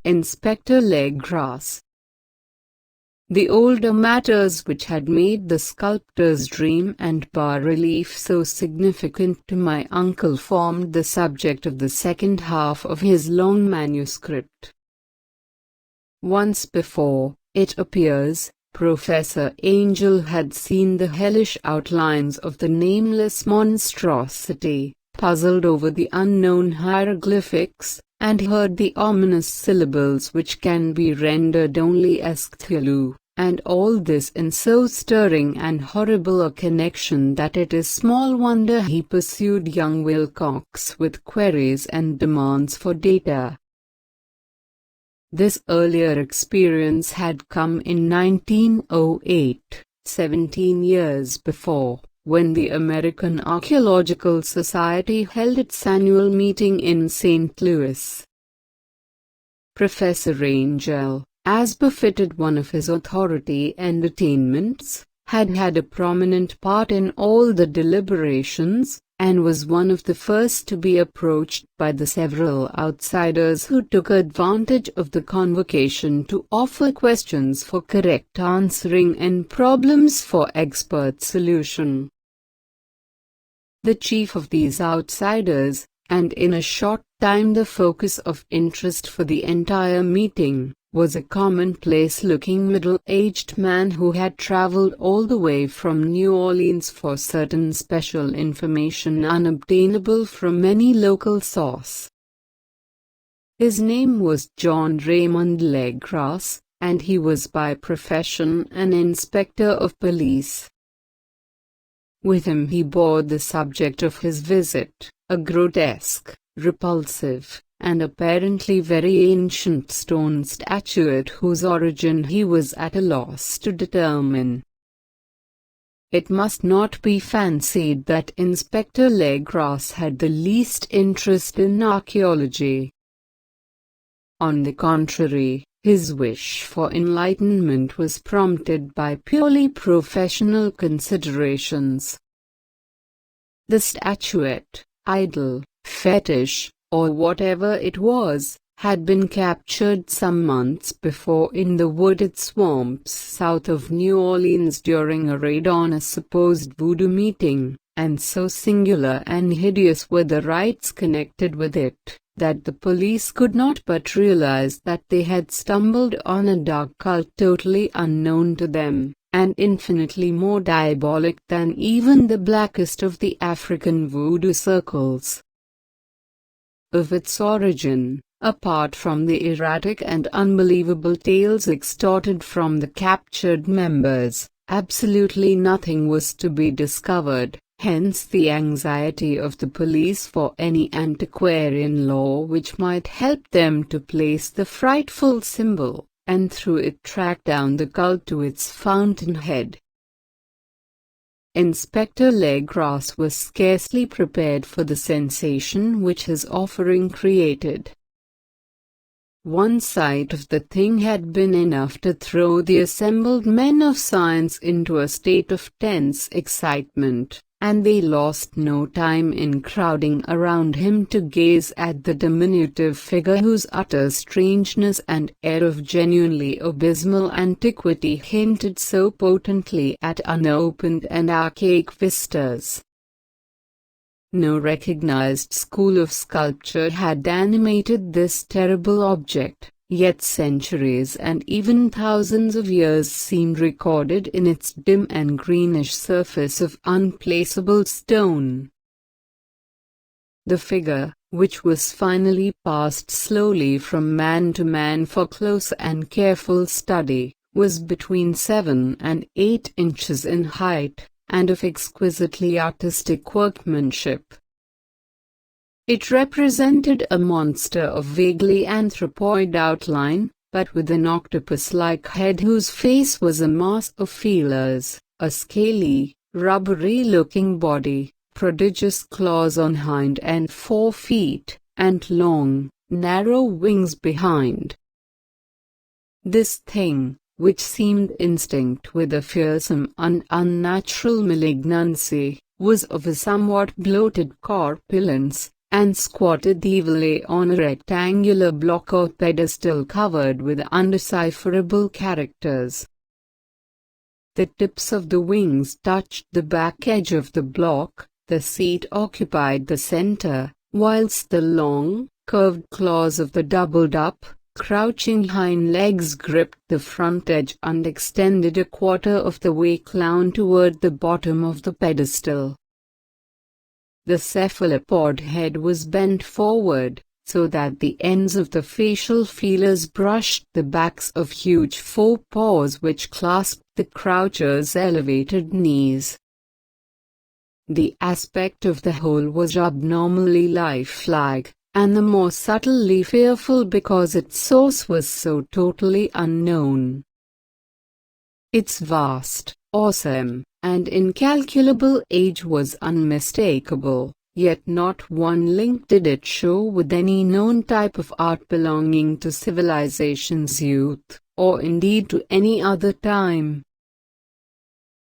Inspector LEGRASSE. The older matters which had made the sculptor's dream and bas-relief so significant to my uncle formed the subject of the second half of his long manuscript. Once before, it appears, Professor Angel had seen the hellish outlines of the nameless monstrosity, puzzled over the unknown hieroglyphics, and heard the ominous syllables which can be rendered only as Cthulhu, and all this in so stirring and horrible a connection that it is small wonder he pursued young Wilcox with queries and demands for data. This earlier experience had come in 1908, 17 years before, when the American Archaeological Society held its annual meeting in St. Louis. Professor Angel, as befitted one of his authority and attainments, had had a prominent part in all the deliberations, and was one of the first to be approached by the several outsiders who took advantage of the convocation to offer questions for correct answering and problems for expert solution. The chief of these outsiders, and in a short time the focus of interest for the entire meeting, was a commonplace-looking middle-aged man who had traveled all the way from New Orleans for certain special information unobtainable from any local source. His name was John Raymond LEGRASSE, and he was by profession an inspector of police. With him he bore the subject of his visit, a grotesque, repulsive, and apparently very ancient stone statuette whose origin he was at a loss to determine. It must not be fancied that Inspector LEGRASSE had the least interest in archaeology. On the contrary, his wish for enlightenment was prompted by purely professional considerations. The statuette, idol, fetish, or whatever it was, had been captured some months before in the wooded swamps south of New Orleans during a raid on a supposed voodoo meeting, and so singular and hideous were the rites connected with it, that the police could not but realize that they had stumbled on a dark cult totally unknown to them, and infinitely more diabolic than even the blackest of the African voodoo circles. Of its origin, apart from the erratic and unbelievable tales extorted from the captured members, absolutely nothing was to be discovered. Hence the anxiety of the police for any antiquarian lore which might help them to place the frightful symbol, and through it track down the cult to its fountainhead. Inspector LEGRASSE was scarcely prepared for the sensation which his offering created. One sight of the thing had been enough to throw the assembled men of science into a state of tense excitement, and they lost no time in crowding around him to gaze at the diminutive figure whose utter strangeness and air of genuinely abysmal antiquity hinted so potently at unopened and archaic vistas. No recognized school of sculpture had animated this terrible object, yet centuries and even thousands of years seemed recorded in its dim and greenish surface of unplaceable stone. The figure, which was finally passed slowly from man to man for close and careful study, was between 7 and 8 inches in height, and of exquisitely artistic workmanship. It represented a monster of vaguely anthropoid outline, but with an octopus-like head whose face was a mass of feelers, a scaly, rubbery-looking body, prodigious claws on hind and fore feet, and long, narrow wings behind. This thing, which seemed instinct with a fearsome and unnatural malignancy, was of a somewhat bloated corpulence, and squatted evilly on a rectangular block or pedestal covered with undecipherable characters. The tips of the wings touched the back edge of the block, the seat occupied the center, whilst the long, curved claws of the doubled-up, crouching hind legs gripped the front edge and extended a quarter of the way down toward the bottom of the pedestal. The cephalopod head was bent forward, so that the ends of the facial feelers brushed the backs of huge forepaws which clasped the croucher's elevated knees. The aspect of the whole was abnormally lifelike, and the more subtly fearful because its source was so totally unknown. Its vast, awesome, and incalculable age was unmistakable, yet not one link did it show with any known type of art belonging to civilization's youth, or indeed to any other time.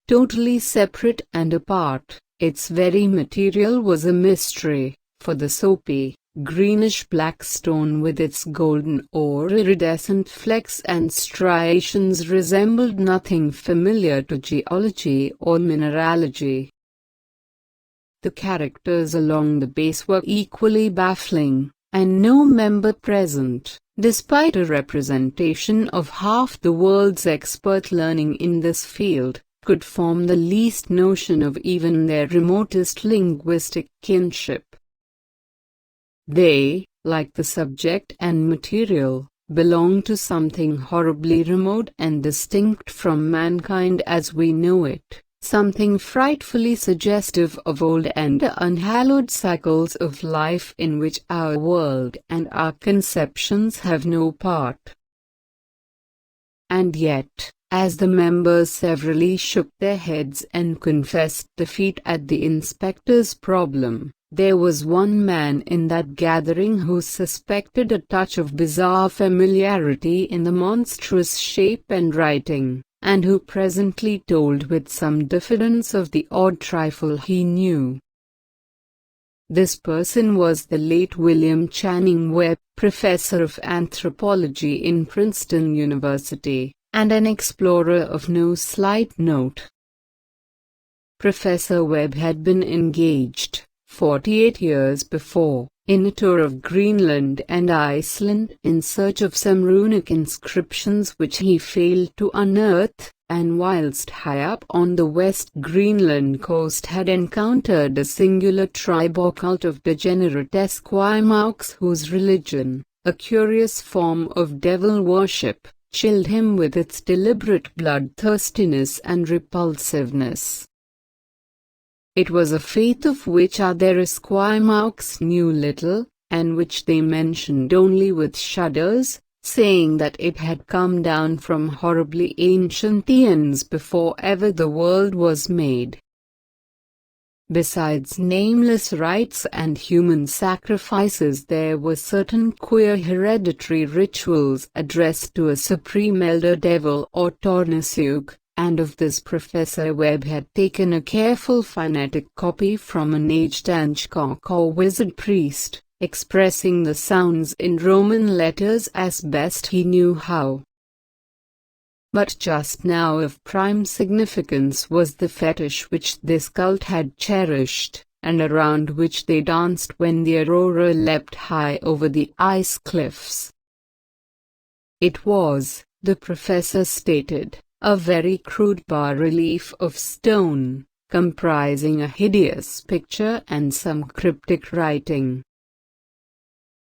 Totally separate and apart, its very material was a mystery, for the soapy, greenish-black stone with its golden or iridescent flecks and striations resembled nothing familiar to geology or mineralogy. The characters along the base were equally baffling, and no member present, despite a representation of half the world's expert learning in this field, could form the least notion of even their remotest linguistic kinship. They, like the subject and material, belong to something horribly remote and distinct from mankind as we know it, something frightfully suggestive of old and unhallowed cycles of life in which our world and our conceptions have no part. And yet, as the members severally shook their heads and confessed defeat at the inspector's problem, there was one man in that gathering who suspected a touch of bizarre familiarity in the monstrous shape and writing, and who presently told with some diffidence of the odd trifle he knew. This person was the late William Channing Webb, professor of anthropology in Princeton University, and an explorer of no slight note. Professor Webb had been engaged, 48 years before, in a tour of Greenland and Iceland in search of some runic inscriptions which he failed to unearth, and whilst high up on the West Greenland coast had encountered a singular tribe or cult of degenerate Esquimaux whose religion, a curious form of devil worship, chilled him with its deliberate bloodthirstiness and repulsiveness. It was a faith of which other Esquimaux knew little, and which they mentioned only with shudders, saying that it had come down from horribly ancient eons before ever the world was made. Besides nameless rites and human sacrifices, there were certain queer hereditary rituals addressed to a supreme elder devil or Tornasug, and of this Professor Webb had taken a careful phonetic copy from an aged Anchcock or wizard priest, expressing the sounds in Roman letters as best he knew how. But just now of prime significance was the fetish which this cult had cherished, and around which they danced when the aurora leapt high over the ice cliffs. It was, the professor stated, a very crude bas-relief of stone, comprising a hideous picture and some cryptic writing.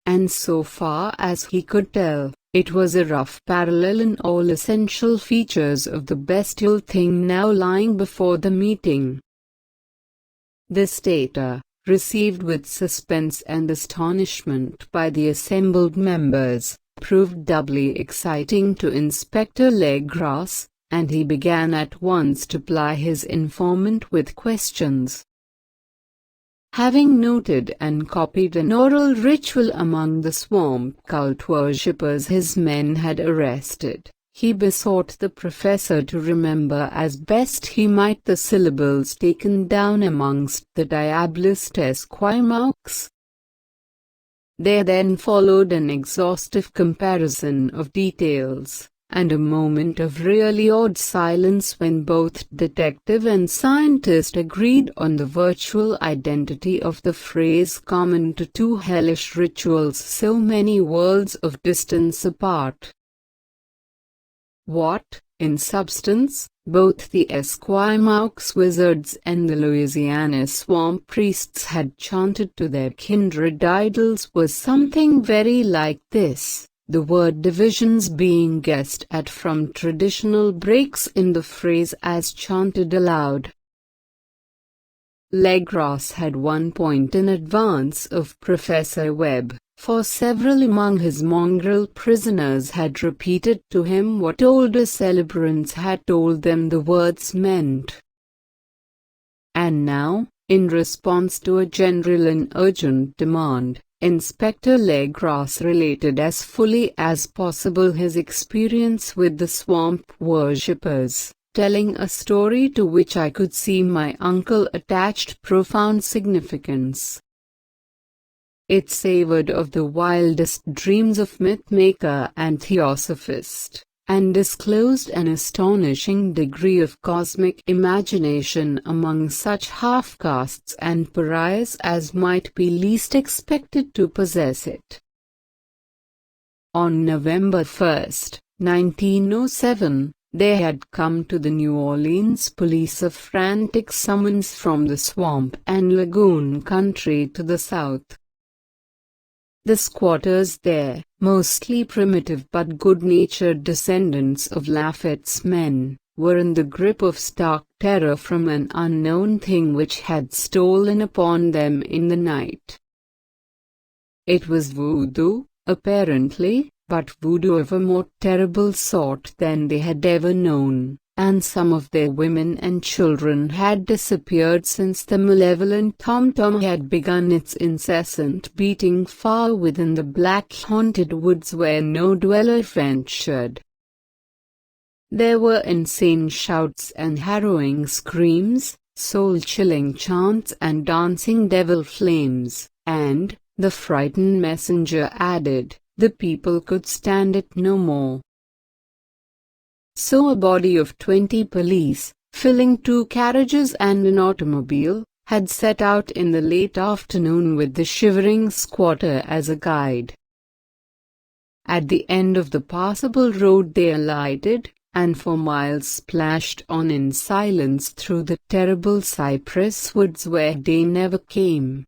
And so far as he could tell, it was a rough parallel in all essential features of the bestial thing now lying before the meeting. This data, received with suspense and astonishment by the assembled members, proved doubly exciting to Inspector LEGRASSE, and he began at once to ply his informant with questions. Having noted and copied an oral ritual among the swamp cult worshippers his men had arrested, he besought the professor to remember as best he might the syllables taken down amongst the diabolist Esquimaux. There then followed an exhaustive comparison of details, and a moment of really odd silence when both detective and scientist agreed on the virtual identity of the phrase common to two hellish rituals so many worlds of distance apart. What, in substance, both the Esquimaux wizards and the Louisiana swamp priests had chanted to their kindred idols was something very like this, the word divisions being guessed at from traditional breaks in the phrase as chanted aloud. LEGRASSE had 1 point in advance of Professor Webb, for several among his mongrel prisoners had repeated to him what older celebrants had told them the words meant. And now, in response to a general and urgent demand, Inspector LEGRASSE related as fully as possible his experience with the swamp worshippers, telling a story to which I could see my uncle attached profound significance. It savored of the wildest dreams of myth-maker and theosophist, and disclosed an astonishing degree of cosmic imagination among such half-castes and pariahs as might be least expected to possess it. On November 1, 1907, there had come to the New Orleans police a frantic summons from the swamp and lagoon country to the south. The squatters there, mostly primitive but good-natured descendants of Lafayette's men, were in the grip of stark terror from an unknown thing which had stolen upon them in the night. It was voodoo, apparently, but voodoo of a more terrible sort than they had ever known, and some of their women and children had disappeared since the malevolent tom-tom had begun its incessant beating far within the black haunted woods where no dweller ventured. There were insane shouts and harrowing screams, soul-chilling chants and dancing devil flames, and, the frightened messenger added, the people could stand it no more. So a body of 20 police, filling 2 carriages and an automobile, had set out in the late afternoon with the shivering squatter as a guide. At the end of the passable road they alighted, and for miles splashed on in silence through the terrible cypress woods where day never came.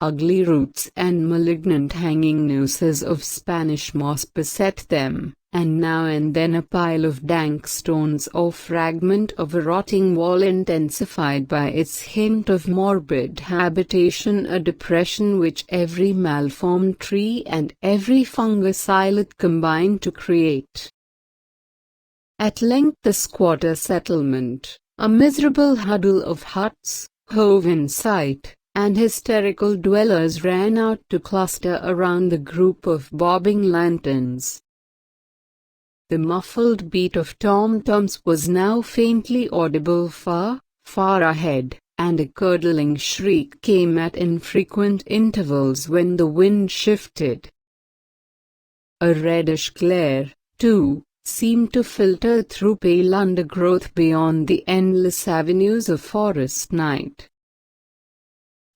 Ugly roots and malignant hanging nooses of Spanish moss beset them, and now and then a pile of dank stones or fragment of a rotting wall intensified by its hint of morbid habitation, a depression which every malformed tree and every fungus islet combined to create. At length the squatter settlement, a miserable huddle of huts, hove in sight, and hysterical dwellers ran out to cluster around the group of bobbing lanterns. The muffled beat of tom-toms was now faintly audible far, far ahead, and a curdling shriek came at infrequent intervals when the wind shifted. A reddish glare, too, seemed to filter through pale undergrowth beyond the endless avenues of forest night.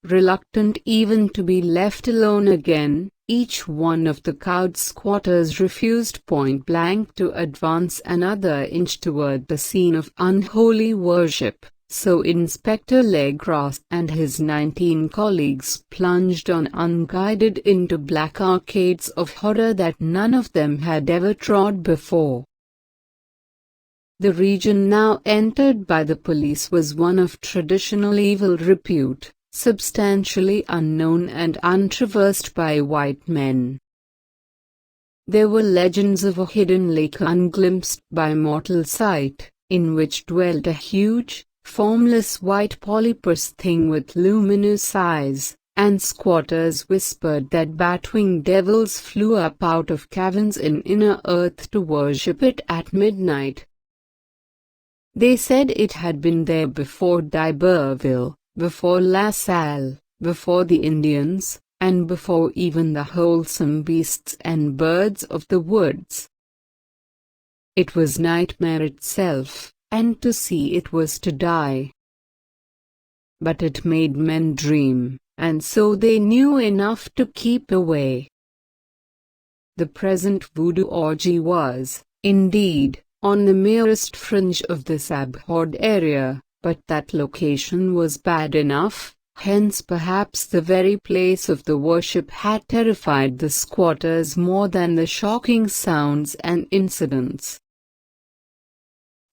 Reluctant even to be left alone again, each one of the cowed squatters refused point-blank to advance another inch toward the scene of unholy worship, so Inspector LEGRASSE and his 19 colleagues plunged on unguided into black arcades of horror that none of them had ever trod before. The region now entered by the police was one of traditional evil repute, substantially unknown and untraversed by white men. There were legends of a hidden lake unglimpsed by mortal sight, in which dwelt a huge, formless white polypus thing with luminous eyes, and squatters whispered that bat-winged devils flew up out of caverns in inner earth to worship it at midnight. They said it had been there before D'Iberville, before La Salle, before the Indians, and before even the wholesome beasts and birds of the woods. It was nightmare itself, and to see it was to die. But it made men dream, and so they knew enough to keep away. The present voodoo orgy was, indeed, on the merest fringe of this abhorred area, but that location was bad enough, hence perhaps the very place of the worship had terrified the squatters more than the shocking sounds and incidents.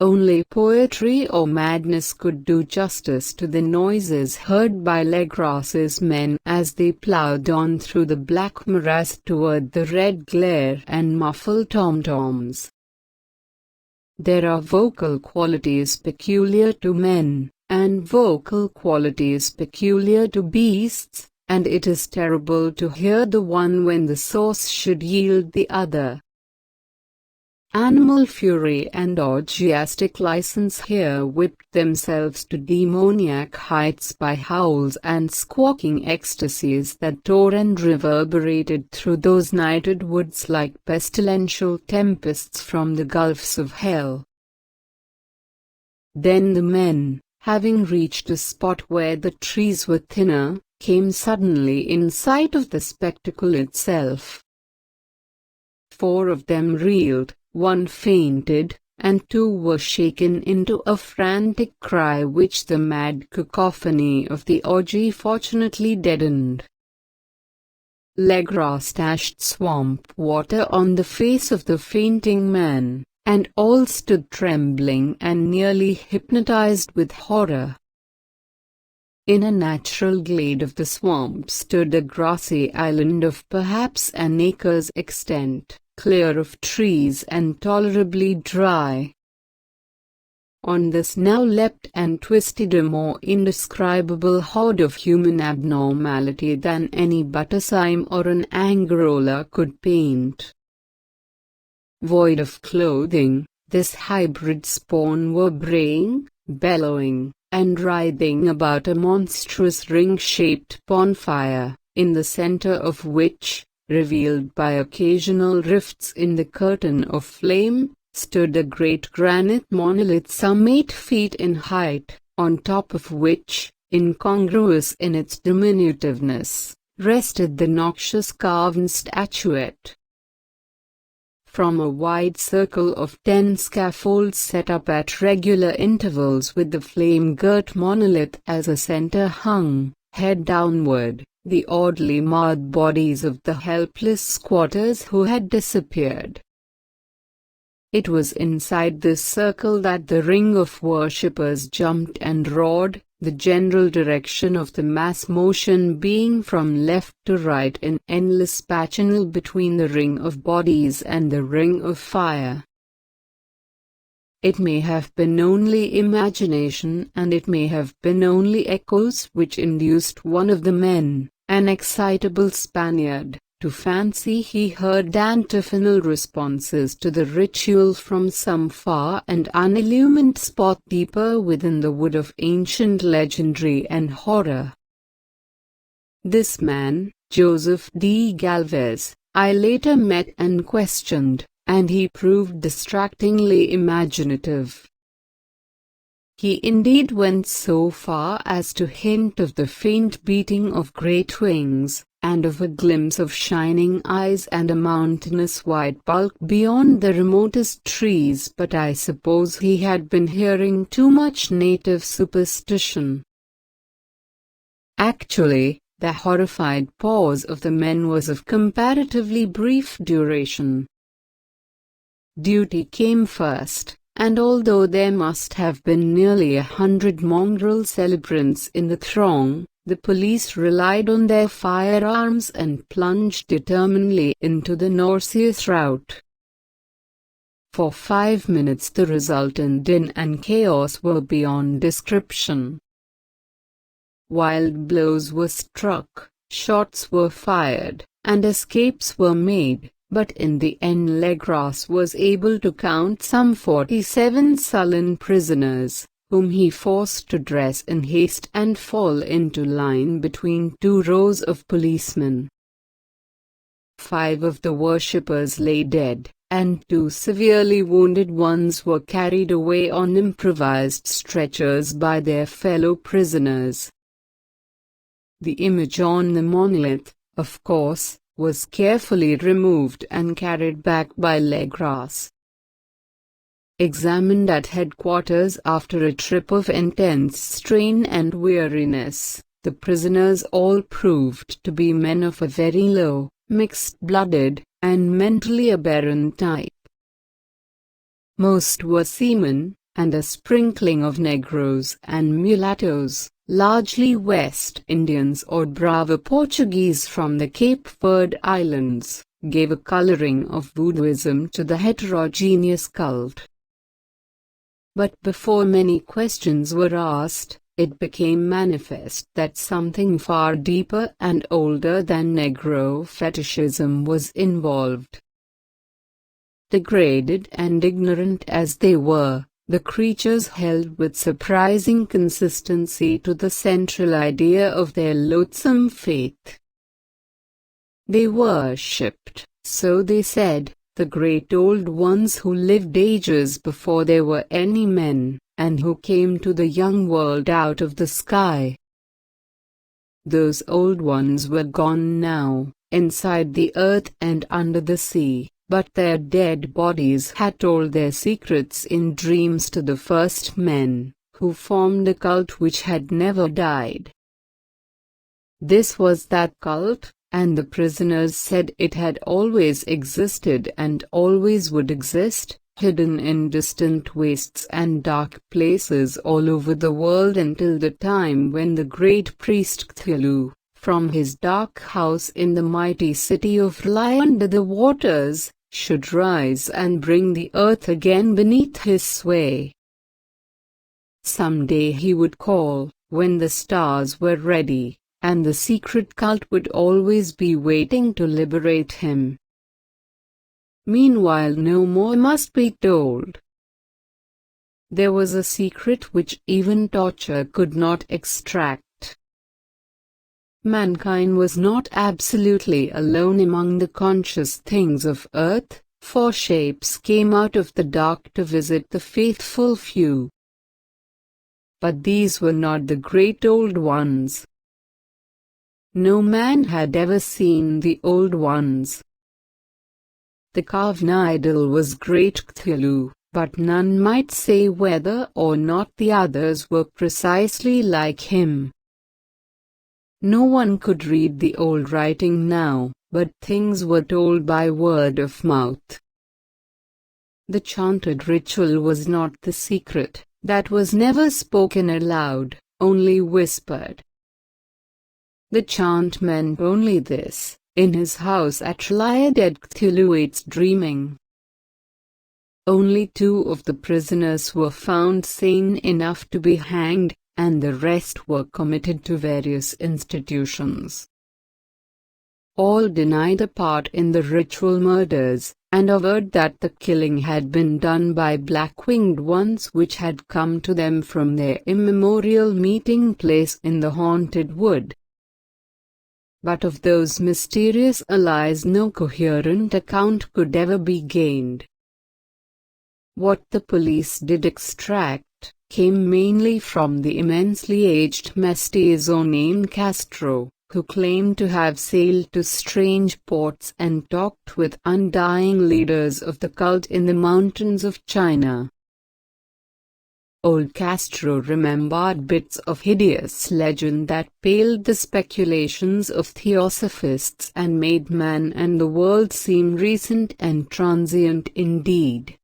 Only poetry or madness could do justice to the noises heard by LEGRASSE's men as they ploughed on through the black morass toward the red glare and muffled tom-toms. There are vocal qualities peculiar to men, and vocal qualities peculiar to beasts, and it is terrible to hear the one when the source should yield the other. Animal fury and orgiastic license here whipped themselves to demoniac heights by howls and squawking ecstasies that tore and reverberated through those nighted woods like pestilential tempests from the gulfs of hell. Then the men, having reached a spot where the trees were thinner, came suddenly in sight of the spectacle itself. 4 of them reeled, 1 fainted, and 2 were shaken into a frantic cry which the mad cacophony of the orgy fortunately deadened. LEGRASSE dashed swamp water on the face of the fainting man, and all stood trembling and nearly hypnotized with horror. In a natural glade of the swamp stood a grassy island of perhaps an acre's extent, clear of trees and tolerably dry. On this now leapt and twisted a more indescribable horde of human abnormality than any buttercyme or an angarola could paint. Void of clothing, this hybrid spawn were braying, bellowing, and writhing about a monstrous ring-shaped bonfire, in the center of which, revealed by occasional rifts in the curtain of flame, stood a great granite monolith some 8 feet in height, on top of which, incongruous in its diminutiveness, rested the noxious carven statuette. From a wide circle of 10 scaffolds set up at regular intervals with the flame-girt monolith as a center hung, head downward, the oddly marred bodies of the helpless squatters who had disappeared. It was inside this circle that the ring of worshippers jumped and roared, the general direction of the mass motion being from left to right in endless bacchanal between the ring of bodies and the ring of fire. It may have been only imagination, and it may have been only echoes which induced one of the men, an excitable Spaniard, to fancy he heard antiphonal responses to the ritual from some far and unillumined spot deeper within the wood of ancient legendary and horror. This man, Joseph D. Galvez, I later met and questioned, and he proved distractingly imaginative. He indeed went so far as to hint of the faint beating of great wings, and of a glimpse of shining eyes and a mountainous white bulk beyond the remotest trees, but I suppose he had been hearing too much native superstition. Actually, the horrified pause of the men was of comparatively brief duration. Duty came first, and although there must have been nearly 100 mongrel celebrants in the throng, the police relied on their firearms and plunged determinedly into the nauseous rout. For 5 minutes the resultant din and chaos were beyond description. Wild blows were struck, shots were fired, and escapes were made, but in the end LEGRASSE was able to count some 47 sullen prisoners, whom he forced to dress in haste and fall into line between two rows of policemen. 5 of the worshippers lay dead, and 2 severely wounded ones were carried away on improvised stretchers by their fellow prisoners. The image on the monolith, of course, was carefully removed and carried back by LEGRASSE. Examined at headquarters after a trip of intense strain and weariness, the prisoners all proved to be men of a very low, mixed-blooded, and mentally aberrant type. Most were seamen, and a sprinkling of Negroes and mulattoes, largely West Indians or Brava Portuguese from the Cape Verde Islands, gave a coloring of voodooism to the heterogeneous cult. But before many questions were asked, it became manifest that something far deeper and older than Negro fetishism was involved. Degraded and ignorant as they were, the creatures held with surprising consistency to the central idea of their loathsome faith. They worshipped, so they said, the great old ones who lived ages before there were any men, and who came to the young world out of the sky. Those old ones were gone now, inside the earth and under the sea, but their dead bodies had told their secrets in dreams to the first men, who formed a cult which had never died. This was that cult, and the prisoners said it had always existed and always would exist, hidden in distant wastes and dark places all over the world until the time when the great priest Cthulhu, from his dark house in the mighty city of Lie under the waters, should rise and bring the earth again beneath his sway. Someday he would call, when the stars were ready, and the secret cult would always be waiting to liberate him. Meanwhile no more must be told. There was a secret which even torture could not extract. Mankind was not absolutely alone among the conscious things of earth, for shapes came out of the dark to visit the faithful few. But these were not the great old ones. No man had ever seen the old ones. The carved idol was great Cthulhu, but none might say whether or not the others were precisely like him. No one could read the old writing now, but things were told by word of mouth. The chanted ritual was not the secret, that was never spoken aloud, only whispered. The chant meant only this: in his house at Lie dead Cthulhu waits dreaming. Only 2 of the prisoners were found sane enough to be hanged, and the rest were committed to various institutions. All denied a part in the ritual murders, and averred that the killing had been done by black-winged ones which had come to them from their immemorial meeting place in the haunted wood. But of those mysterious allies no coherent account could ever be gained. What the police did extract came mainly from the immensely aged mestizo named Castro, who claimed to have sailed to strange ports and talked with undying leaders of the cult in the mountains of China. Old Castro remembered bits of hideous legend that paled the speculations of theosophists and made man and the world seem recent and transient indeed.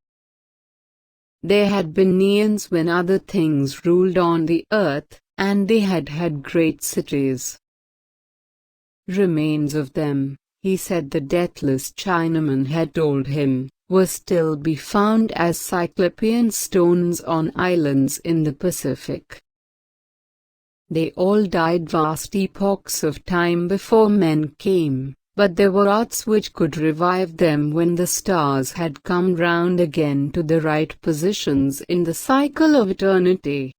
There had been eons when other things ruled on the earth, and they had had great cities. Remains of them, he said the deathless Chinaman had told him, were still be found as cyclopean stones on islands in the Pacific. They all died vast epochs of time before men came, but there were arts which could revive them when the stars had come round again to the right positions in the cycle of eternity.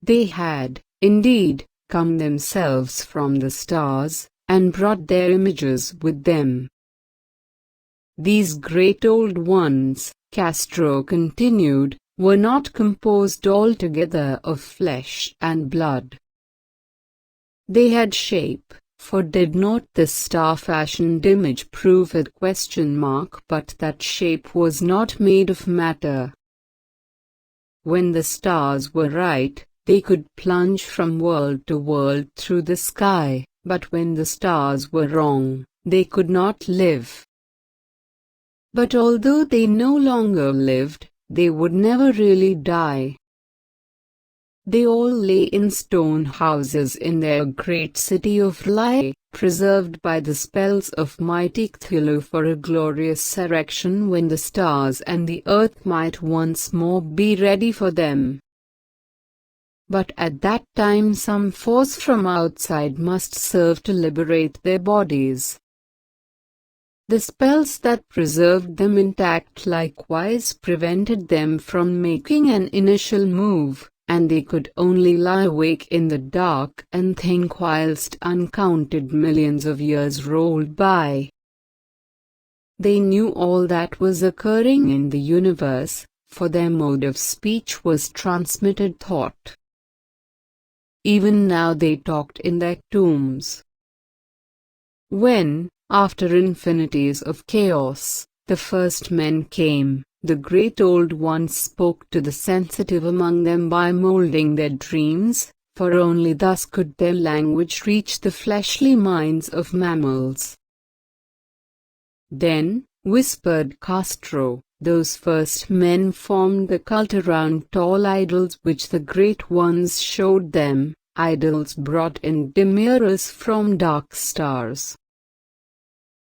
They had, indeed, come themselves from the stars, and brought their images with them. These great old ones, Castro continued, were not composed altogether of flesh and blood. They had shape, for did not this star-fashioned image prove it? But that shape was not made of matter. When the stars were right, they could plunge from world to world through the sky, but when the stars were wrong, they could not live. But although they no longer lived, they would never really die. They all lay in stone houses in their great city of Lie, preserved by the spells of mighty Cthulhu for a glorious erection when the stars and the earth might once more be ready for them. But at that time some force from outside must serve to liberate their bodies. The spells that preserved them intact likewise prevented them from making an initial move, and they could only lie awake in the dark and think whilst uncounted millions of years rolled by. They knew all that was occurring in the universe, for their mode of speech was transmitted thought. Even now they talked in their tombs. When, after infinities of chaos, the first men came, the great old ones spoke to the sensitive among them by molding their dreams, for only thus could their language reach the fleshly minds of mammals. Then, whispered Castro, those first men formed the cult around tall idols which the great ones showed them, idols brought in demiurges from dark stars.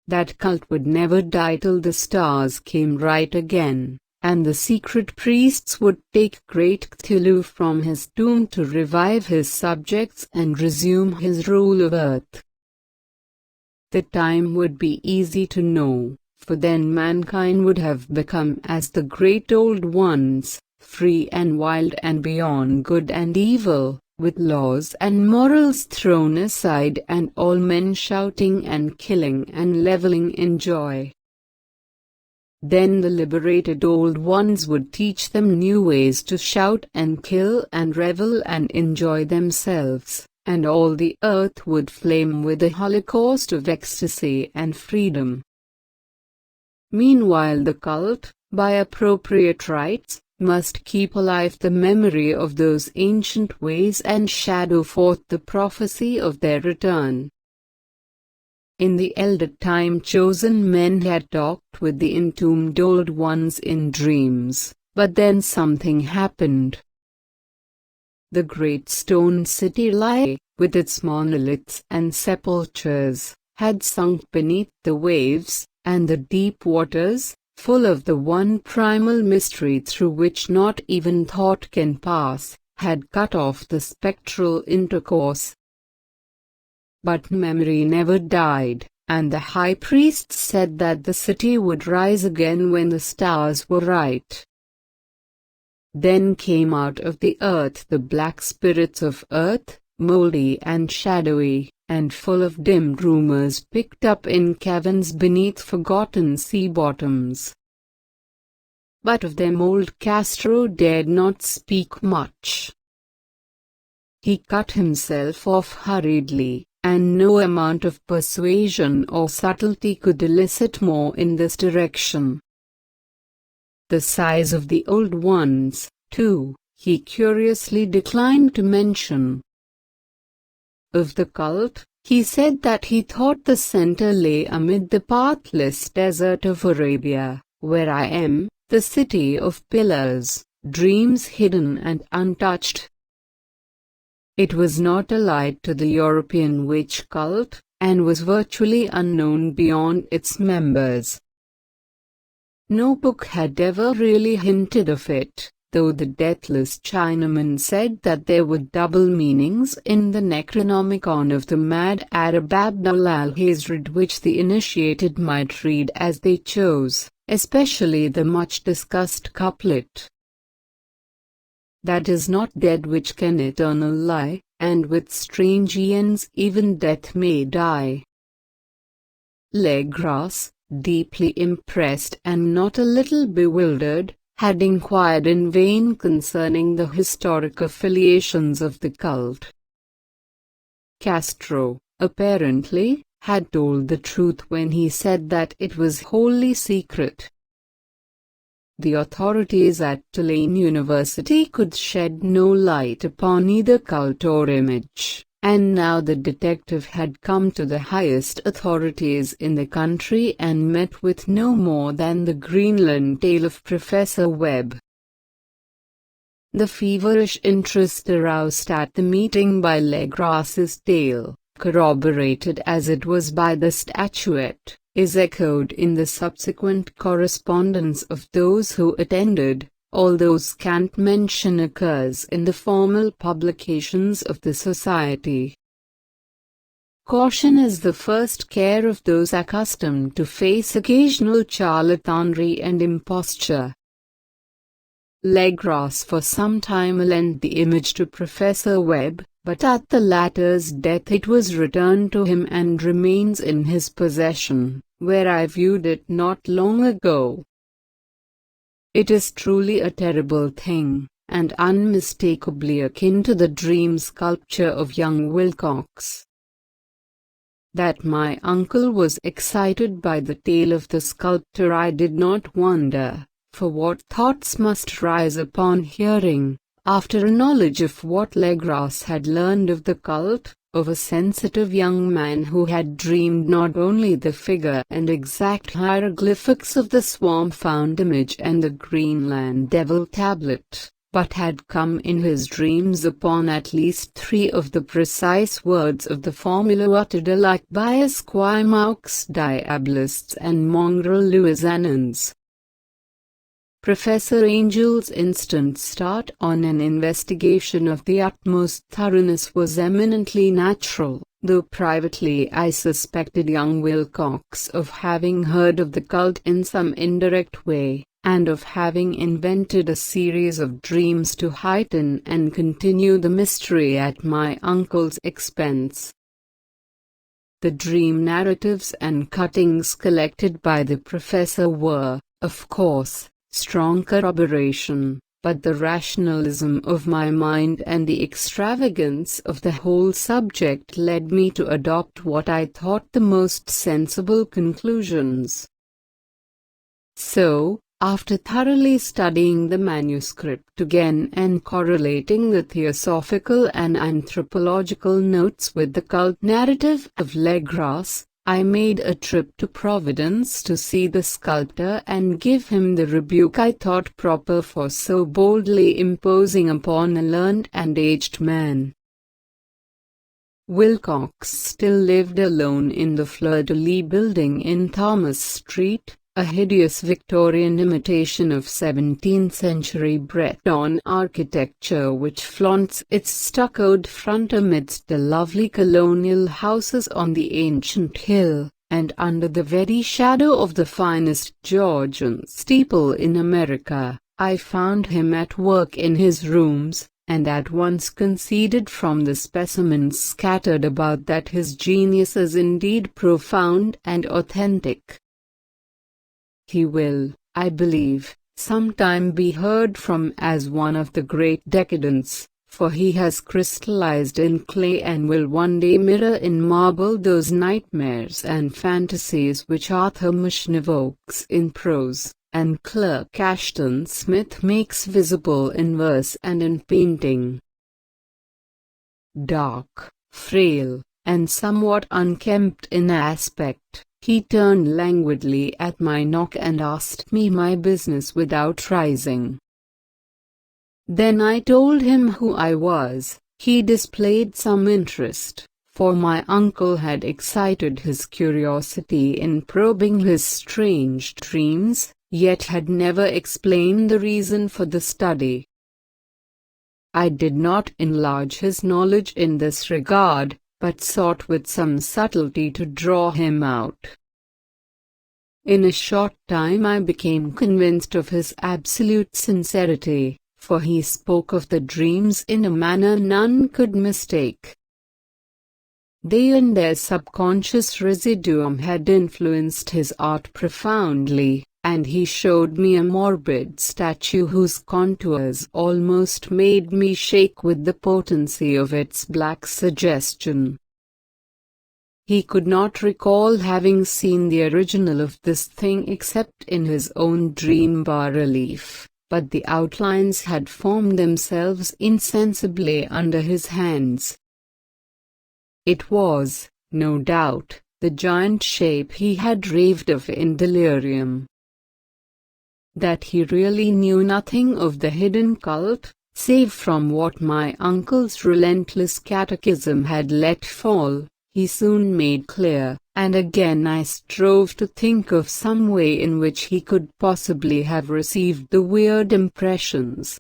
That cult would never die till the stars came right again, and the secret priests would take great Cthulhu from his tomb to revive his subjects and resume his rule of earth. The time would be easy to know, for then mankind would have become as the great old ones, free and wild and beyond good and evil, with laws and morals thrown aside and all men shouting and killing and leveling in joy. Then the liberated old ones would teach them new ways to shout and kill and revel and enjoy themselves, and all the earth would flame with a holocaust of ecstasy and freedom. Meanwhile the cult, by appropriate rites, must keep alive the memory of those ancient ways and shadow forth the prophecy of their return. In the elder time chosen men had talked with the entombed old ones in dreams, but then something happened. The great stone city Lie, with its monoliths and sepulchres, had sunk beneath the waves, and the deep waters, full of the one primal mystery through which not even thought can pass, had cut off the spectral intercourse. But memory never died, and the high priest said that the city would rise again when the stars were right. Then came out of the earth the black spirits of earth, moldy and shadowy, and full of dim rumors picked up in caverns beneath forgotten sea bottoms. But of them old Castro dared not speak much. He cut himself off hurriedly, and no amount of persuasion or subtlety could elicit more in this direction. The size of the old ones, too, he curiously declined to mention. Of the cult, he said that he thought the center lay amid the pathless desert of Arabia, where I am, the city of pillars, dreams hidden and untouched. It was not allied to the European witch cult, and was virtually unknown beyond its members. No book had ever really hinted of it, though the deathless Chinaman said that there were double meanings in the Necronomicon of the mad Arab Abdul al-Hazred which the initiated might read as they chose, especially the much-discussed couplet. that is not dead which can eternal lie, and with strange ends even death may die. LEGRASSE, deeply impressed and not a little bewildered, had inquired in vain concerning the historic affiliations of the cult. Castro, apparently, had told the truth when he said that it was wholly secret. The authorities at Tulane University could shed no light upon either cult or image, and now the detective had come to the highest authorities in the country and met with no more than the Greenland tale of Professor Webb. The feverish interest aroused at the meeting by LEGRASSE's tale, corroborated as it was by the statuette, is echoed in the subsequent correspondence of those who attended, although scant mention occurs in the formal publications of the Society. Caution is the first care of those accustomed to face occasional charlatanry and imposture. LEGRASSE for some time lent the image to Professor Webb, but at the latter's death it was returned to him and remains in his possession, where I viewed it not long ago. It is truly a terrible thing, and unmistakably akin to the dream sculpture of young Wilcox. That my uncle was excited by the tale of the sculptor I did not wonder, for what thoughts must rise upon hearing, after a knowledge of what LEGRASSE had learned of the cult, of a sensitive young man who had dreamed not only the figure and exact hieroglyphics of the swamp-found image and the Greenland devil tablet, but had come in his dreams upon at least 3 of the precise words of the formula uttered alike by Esquimaux diabolists and mongrel Louisianans. Professor Angel's instant start on an investigation of the utmost thoroughness was eminently natural, though privately I suspected young Wilcox of having heard of the cult in some indirect way, and of having invented a series of dreams to heighten and continue the mystery at my uncle's expense. The dream narratives and cuttings collected by the professor were, of course, strong corroboration, but the rationalism of my mind and the extravagance of the whole subject led me to adopt what I thought the most sensible conclusions. So, after thoroughly studying the manuscript again and correlating the theosophical and anthropological notes with the cult narrative of LEGRASSE, I made a trip to Providence to see the sculptor and give him the rebuke I thought proper for so boldly imposing upon a learned and aged man. Wilcox still lived alone in the fleur-de-lis building in Thomas Street, a hideous Victorian imitation of 17th-century Breton architecture which flaunts its stuccoed front amidst the lovely colonial houses on the ancient hill, and under the very shadow of the finest Georgian steeple in America. I found him at work in his rooms, and at once conceded from the specimens scattered about that his genius is indeed profound and authentic. He will, I believe, sometime be heard from as one of the great decadents, for he has crystallized in clay and will one day mirror in marble those nightmares and fantasies which Arthur Mushin evokes in prose, and Clerk Ashton Smith makes visible in verse and in painting. Dark, frail, and somewhat unkempt in aspect, he turned languidly at my knock and asked me my business without rising. Then I told him who I was. He displayed some interest, for my uncle had excited his curiosity in probing his strange dreams, yet had never explained the reason for the study. I did not enlarge his knowledge in this regard, but sought with some subtlety to draw him out. In a short time I became convinced of his absolute sincerity, for he spoke of the dreams in a manner none could mistake. They and their subconscious residuum had influenced his art profoundly, and he showed me a morbid statue whose contours almost made me shake with the potency of its black suggestion. He could not recall having seen the original of this thing except in his own dream bas-relief, but the outlines had formed themselves insensibly under his hands. It was, no doubt, the giant shape he had raved of in delirium. That he really knew nothing of the hidden cult, save from what my uncle's relentless catechism had let fall, he soon made clear, and again I strove to think of some way in which he could possibly have received the weird impressions.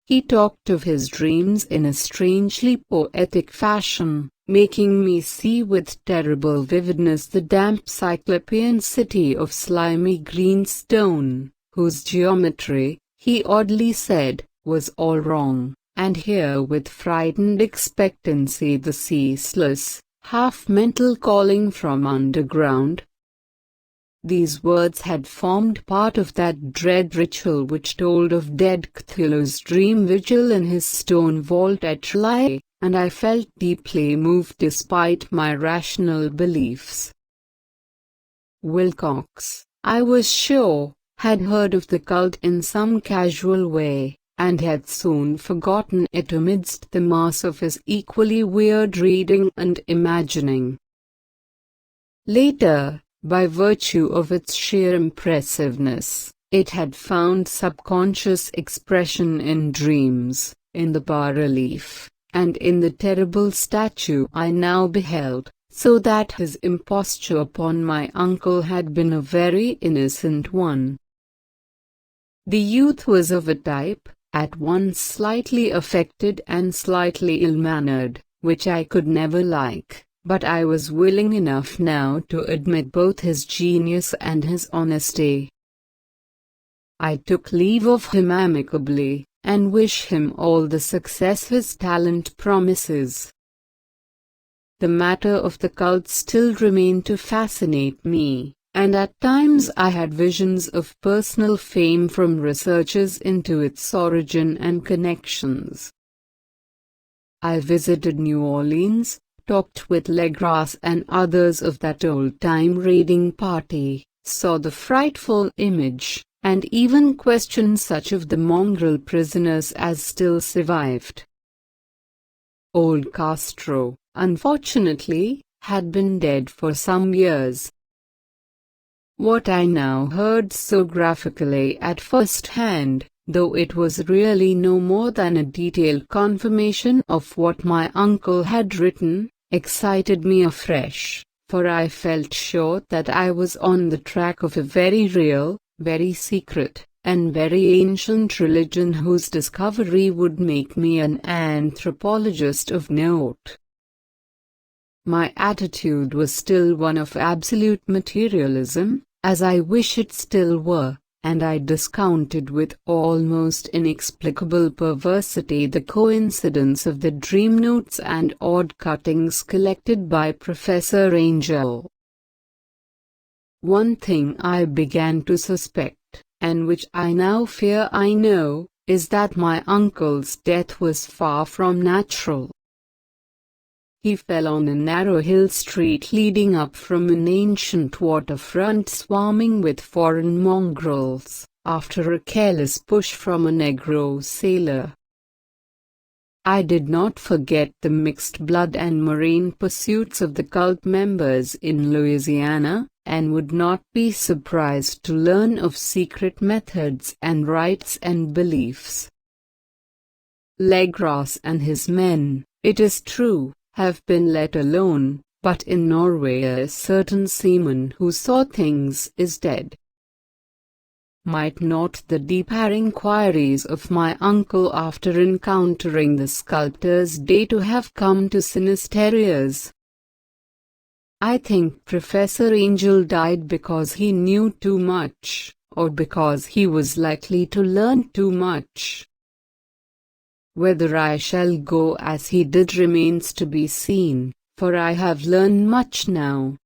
He talked of his dreams in a strangely poetic fashion, making me see with terrible vividness the damp cyclopean city of slimy green stone, whose geometry, he oddly said, was all wrong, and hear with frightened expectancy the ceaseless, half-mental calling from underground. These words had formed part of that dread ritual which told of dead Cthulhu's dream vigil in his stone vault at Tralee, and I felt deeply moved despite my rational beliefs. Wilcox, I was sure, had heard of the cult in some casual way, and had soon forgotten it amidst the mass of his equally weird reading and imagining. Later, by virtue of its sheer impressiveness, it had found subconscious expression in dreams, in the bas-relief, and in the terrible statue I now beheld, so that his imposture upon my uncle had been a very innocent one. The youth was of a type, at once slightly affected and slightly ill-mannered, which I could never like. But I was willing enough now to admit both his genius and his honesty. I took leave of him amicably, and wished him all the success his talent promises. The matter of the cult still remained to fascinate me, and at times I had visions of personal fame from researches into its origin and connections. I visited New Orleans, talked with LEGRASSE and others of that old-time raiding party, saw the frightful image, and even questioned such of the mongrel prisoners as still survived. Old Castro, unfortunately, had been dead for some years. What I now heard so graphically at first hand, though it was really no more than a detailed confirmation of what my uncle had written, excited me afresh, for I felt sure that I was on the track of a very real, very secret, and very ancient religion whose discovery would make me an anthropologist of note. My attitude was still one of absolute materialism, as I wish it still were, and I discounted with almost inexplicable perversity the coincidence of the dream notes and odd cuttings collected by Professor Angel. One thing I began to suspect, and which I now fear I know, is that my uncle's death was far from natural. He fell on a narrow hill street leading up from an ancient waterfront swarming with foreign mongrels, after a careless push from a Negro sailor. I did not forget the mixed blood and marine pursuits of the cult members in Louisiana, and would not be surprised to learn of secret methods and rites and beliefs. LEGRASSE and his men, it is true, have been let alone, but in Norway a certain seaman who saw things is dead. Might not the deeper inquiries of my uncle after encountering the sculptor's day to have come to sinister ears? I think Professor Angel died because he knew too much, or because he was likely to learn too much. Whether I shall go as he did remains to be seen, for I have learned much now.